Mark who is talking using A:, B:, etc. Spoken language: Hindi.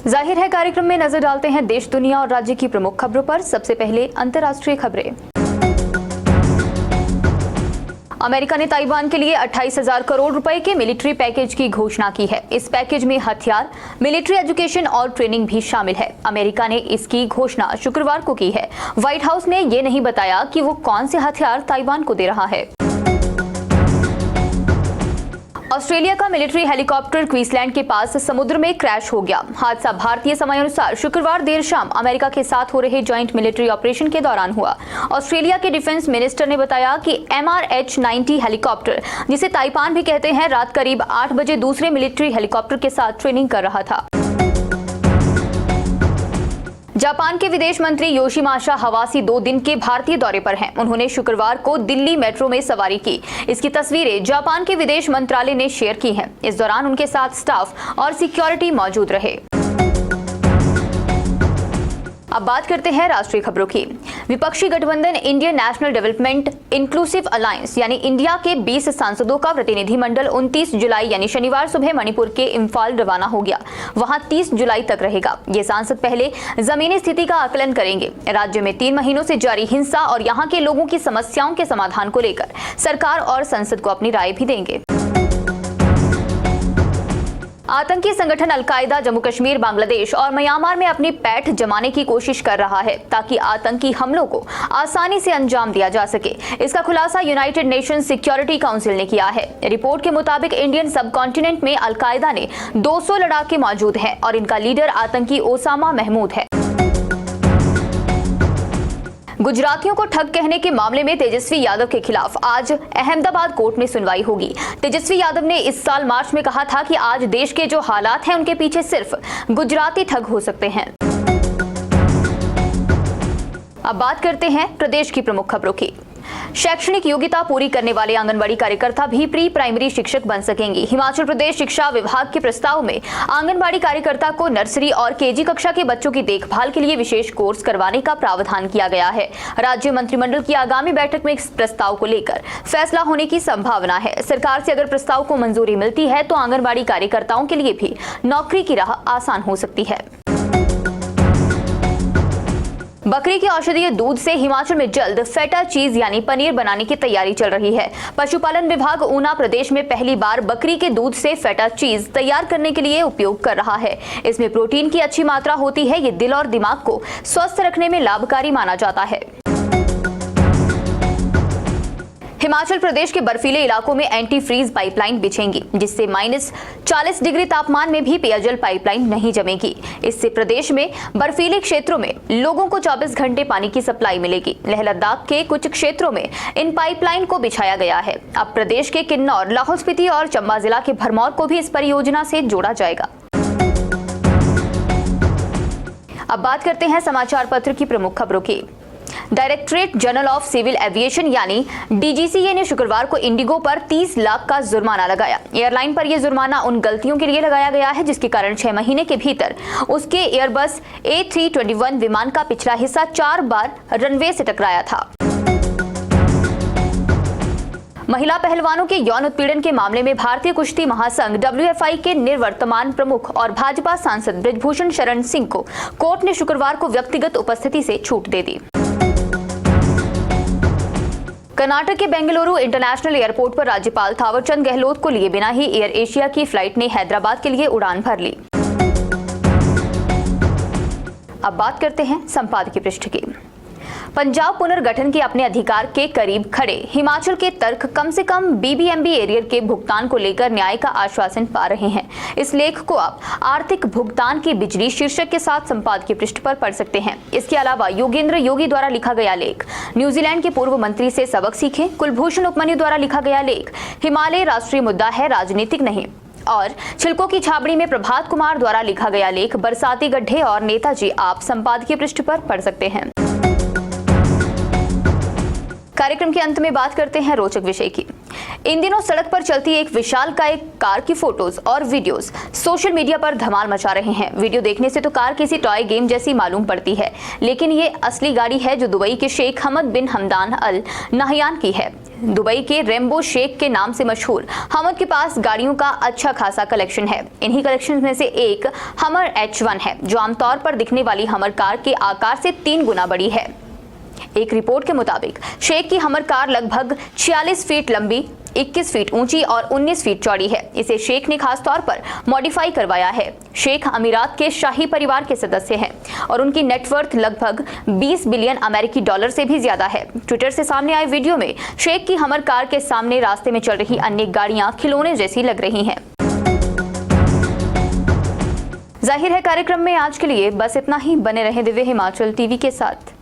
A: जाहिर है कार्यक्रम में नजर डालते हैं देश, दुनिया और राज्य की प्रमुख खबरों पर। सबसे पहले अंतर्राष्ट्रीय खबरें। अमेरिका ने ताइवान के लिए 28,000 करोड़ रुपए के मिलिट्री पैकेज की घोषणा की है। इस पैकेज में हथियार, मिलिट्री एजुकेशन और ट्रेनिंग भी शामिल है। अमेरिका ने इसकी घोषणा शुक्रवार को की है। व्हाइट हाउस ने ये नहीं बताया कि वो कौन से हथियार ताइवान को दे रहा है। ऑस्ट्रेलिया का मिलिट्री हेलीकॉप्टर क्वींसलैंड के पास समुद्र में क्रैश हो गया। हादसा भारतीय समय अनुसार शुक्रवार देर शाम अमेरिका के साथ हो रहे जॉइंट मिलिट्री ऑपरेशन के दौरान हुआ। ऑस्ट्रेलिया के डिफेंस मिनिस्टर ने बताया कि MRH-90 हेलीकॉप्टर, जिसे ताइवान भी कहते हैं, रात करीब 8 बजे दूसरे मिलिट्री हेलीकॉप्टर के साथ ट्रेनिंग कर रहा था। जापान के विदेश मंत्री योशिमासा हवासी 2 दिन के भारतीय दौरे पर हैं। उन्होंने शुक्रवार को दिल्ली मेट्रो में सवारी की। इसकी तस्वीरें जापान के विदेश मंत्रालय ने शेयर की हैं। इस दौरान उनके साथ स्टाफ और सिक्योरिटी मौजूद रहे। अब बात करते हैं राष्ट्रीय खबरों की। विपक्षी गठबंधन Indian national development inclusive alliance यानी इंडिया के 20 सांसदों का प्रतिनिधिमंडल 29 जुलाई यानी शनिवार सुबह मणिपुर के इम्फाल रवाना हो गया। वहां 30 जुलाई तक रहेगा। ये सांसद पहले जमीनी स्थिति का आकलन करेंगे। राज्य में 3 महीनों से जारी हिंसा और यहां के लोगों की समस्याओं के समाधान को लेकर सरकार और संसद को अपनी राय भी देंगे। आतंकी संगठन अलकायदा जम्मू कश्मीर, बांग्लादेश और म्यांमार में अपनी पैठ जमाने की कोशिश कर रहा है ताकि आतंकी हमलों को आसानी से अंजाम दिया जा सके। इसका खुलासा यूनाइटेड नेशंस सिक्योरिटी काउंसिल ने किया है। रिपोर्ट के मुताबिक इंडियन सब कॉन्टिनेंट में अलकायदा ने 200 लड़ाके मौजूद हैं और इनका लीडर आतंकी ओसामा महमूद है। गुजरातियों को ठग कहने के मामले में तेजस्वी यादव के खिलाफ आज अहमदाबाद कोर्ट में सुनवाई होगी। तेजस्वी यादव ने इस साल मार्च में कहा था कि आज देश के जो हालात हैं उनके पीछे सिर्फ गुजराती ठग हो सकते हैं। अब बात करते हैं प्रदेश की प्रमुख खबरों की। शैक्षणिक योग्यता पूरी करने वाले आंगनबाड़ी कार्यकर्ता भी प्री प्राइमरी शिक्षक बन सकेंगी। हिमाचल प्रदेश शिक्षा विभाग के प्रस्ताव में आंगनबाड़ी कार्यकर्ता को नर्सरी और केजी कक्षा के बच्चों की देखभाल के लिए विशेष कोर्स करवाने का प्रावधान किया गया है। राज्य मंत्रिमंडल की आगामी बैठक में इस प्रस्ताव को लेकर फैसला होने की संभावना है। सरकार से अगर प्रस्ताव को मंजूरी मिलती है तो आंगनबाड़ी कार्यकर्ताओं के लिए भी नौकरी की राह आसान हो सकती है। बकरी के औषधीय दूध से हिमाचल में जल्द फेटा चीज यानी पनीर बनाने की तैयारी चल रही है। पशुपालन विभाग ऊना प्रदेश में पहली बार बकरी के दूध से फेटा चीज तैयार करने के लिए उपयोग कर रहा है। इसमें प्रोटीन की अच्छी मात्रा होती है। ये दिल और दिमाग को स्वस्थ रखने में लाभकारी माना जाता है। हिमाचल प्रदेश के बर्फीले इलाकों में एंटी फ्रीज पाइपलाइन बिछेंगी, जिससे -40 डिग्री तापमान में भी पेयजल पाइपलाइन नहीं जमेगी। इससे प्रदेश में बर्फीले क्षेत्रों में लोगों को 24 घंटे पानी की सप्लाई मिलेगी। लेह लद्दाख के कुछ क्षेत्रों में इन पाइपलाइन को बिछाया गया है। अब प्रदेश के किन्नौर, लाहौल स्पीति और चंबा जिला के भरमौर को भी इस परियोजना से जोड़ा जाएगा। अब बात करते हैं समाचार पत्र की प्रमुख खबरों की। Directorate general of civil aviation यानी DGCA ने शुक्रवार को इंडिगो पर 30 लाख का जुर्माना लगाया। एयरलाइन पर यह जुर्माना उन गलतियों के लिए लगाया गया है जिसके कारण 6 महीने के भीतर उसके एयरबस A321 विमान का पिछला हिस्सा 4 बार रनवे से टकराया था। महिला पहलवानों के यौन उत्पीड़न के मामले में भारतीय कुश्ती महासंघ WFI के निवर्तमान प्रमुख और भाजपा सांसद बृजभूषण शरण सिंह को कोर्ट ने शुक्रवार को व्यक्तिगत उपस्थिति से छूट दे दी। कर्नाटक के बेंगलुरु इंटरनेशनल एयरपोर्ट पर राज्यपाल थावरचंद गहलोत को लिए बिना ही एयर एशिया की फ्लाइट ने हैदराबाद के लिए उड़ान भर ली। अब बात करते हैं संपादकीय पृष्ठ की। पंजाब पुनर्गठन के अपने अधिकार के करीब खड़े हिमाचल के तर्क कम से कम BBMB एरियर के भुगतान को लेकर न्याय का आश्वासन पा रहे हैं। इस लेख को आप आर्थिक भुगतान की बिजली शीर्षक के साथ संपादकीय पृष्ठ पर पढ़ सकते हैं। इसके अलावा योगेंद्र योगी द्वारा लिखा गया लेख, न्यूजीलैंड के पूर्व मंत्री से सबक सीखें, कुलभूषण उपमन्यु द्वारा लिखा गया लेख, हिमालय राष्ट्रीय मुद्दा है राजनीतिक नहीं, और छिलकों की छाबड़ी में प्रभात कुमार द्वारा लिखा गया लेख बरसाती गड्ढे और नेताजी आप संपादकीय पृष्ठ पर पढ़ सकते हैं। कार्यक्रम के अंत में बात करते हैं रोचक विषय की। इन दिनों सड़क पर चलती एक विशालकाय कार की फोटोज और वीडियोस सोशल मीडिया पर धमाल मचा रहे हैं। वीडियो देखने से तो कार किसी टॉय गेम जैसी मालूम पड़ती है, लेकिन ये असली गाड़ी है जो दुबई के शेख हमद बिन हमदान अल नहयान की है। दुबई के रेम्बो शेख के नाम से मशहूर हमद के पास गाड़ियों का अच्छा खासा कलेक्शन है। इन्हीं कलेक्शन में से एक हमर H1 है, जो आमतौर पर दिखने वाली हमर कार के आकार से 3 गुना बड़ी है। एक रिपोर्ट के मुताबिक शेख की हमर कार लगभग 46 फीट लंबी, 21 फीट ऊंची और 19 फीट चौड़ी है। इसे शेख ने खास तौर पर मॉडिफाई करवाया है। शेख अमीरात के शाही परिवार के सदस्य हैं और उनकी नेटवर्थ लगभग 20 बिलियन अमेरिकी डॉलर से भी ज्यादा है। ट्विटर से सामने आए वीडियो में शेख की हमर कार के सामने रास्ते में चल रही अन्य गाड़ियां खिलौने जैसी लग रही हैं। जाहिर है कार्यक्रम में आज के लिए बस इतना ही। बने रहे दिव्य हिमाचल टीवी के साथ।